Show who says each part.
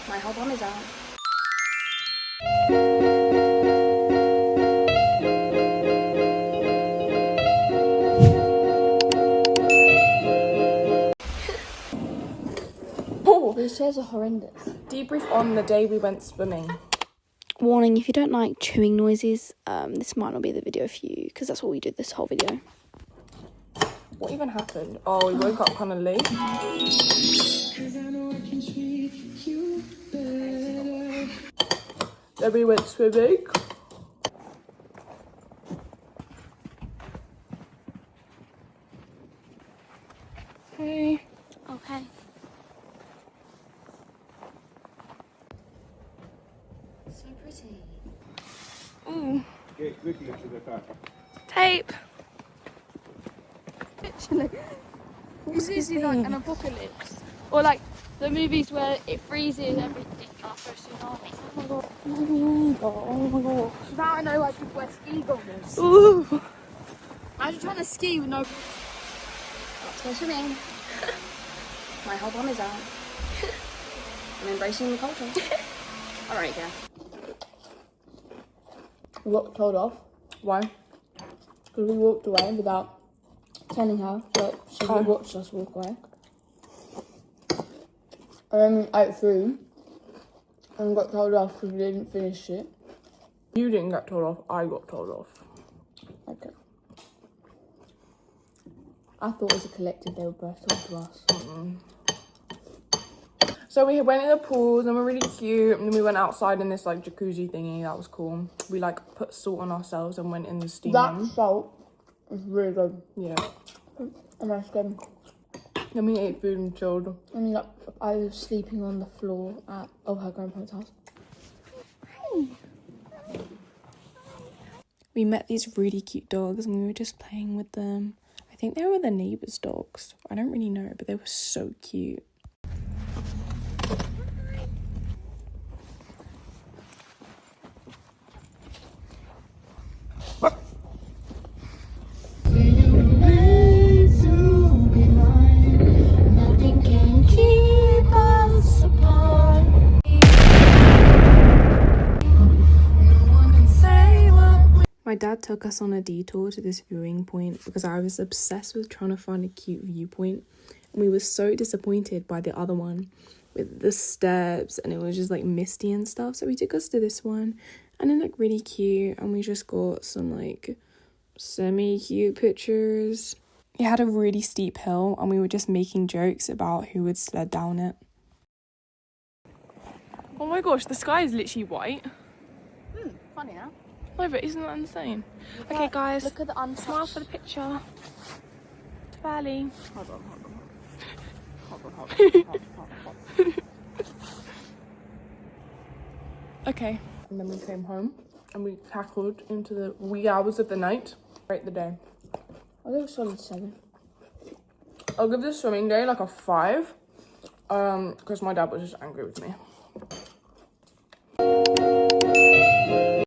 Speaker 1: My whole bum is out.
Speaker 2: Oh,
Speaker 1: These chairs are horrendous.
Speaker 2: debrief on the day we went swimming.
Speaker 1: Warning, if you don't like chewing noises, this might not be the video for you, because that's what we did this whole video.
Speaker 2: What even happened? Oh, we woke up kind of late. Then we went swimming. Hey.
Speaker 1: Okay. So pretty.
Speaker 2: Ooh.
Speaker 3: Get quickly to the car.
Speaker 2: Tape.
Speaker 4: Literally. This is like an apocalypse. Or like the movies where it freezes everything after a tsunami. Oh my god.
Speaker 2: Oh my god.
Speaker 4: Now I know why people wear ski goggles.
Speaker 2: Ooh.
Speaker 4: Imagine trying to ski with no...
Speaker 1: Let's go swimming. My whole bum is out. I'm embracing the culture. Alright, yeah.
Speaker 2: We got told off. Why?
Speaker 1: Because we walked away without telling her that she would watch us walk away. Ate food and got told off because we didn't finish it.
Speaker 2: You didn't get told off, I got told off.
Speaker 1: Okay. I thought as a collective they were both told to us.
Speaker 2: So we went in the pools and we're really cute, and then we went outside in this like jacuzzi thingy. That was cool. We like put salt on ourselves and went in the steam
Speaker 1: That
Speaker 2: room.
Speaker 1: salt is really good.
Speaker 2: Yeah.
Speaker 1: And I said,
Speaker 2: Then we ate food and chilled.
Speaker 1: and like, I was sleeping on the floor of her grandparents' house.
Speaker 2: We met these really cute dogs and we were just playing with them. I think they were the neighbours' dogs. I don't really know, but they were so cute. My dad took us on a detour to this viewing point because I was obsessed with trying to find a cute viewpoint, and we were so disappointed by the other one with the steps, and it was just like misty and stuff. So he took us to this one and it looked really cute, and we just got some like semi-cute pictures. It had a really steep hill and we were just making jokes about who would sled down it. Oh my gosh, the sky is literally white.
Speaker 4: Funny, huh?
Speaker 2: No, but isn't that insane? Okay, guys,
Speaker 4: Look at the untouched.
Speaker 2: smile for the picture. To Valley.
Speaker 4: Hold on.
Speaker 2: Okay. And then we came home and we tackled into the wee hours of the night. Rate the day.
Speaker 1: I think a solid 7.
Speaker 2: I'll give this swimming day like a 5. Because my dad was just angry with me.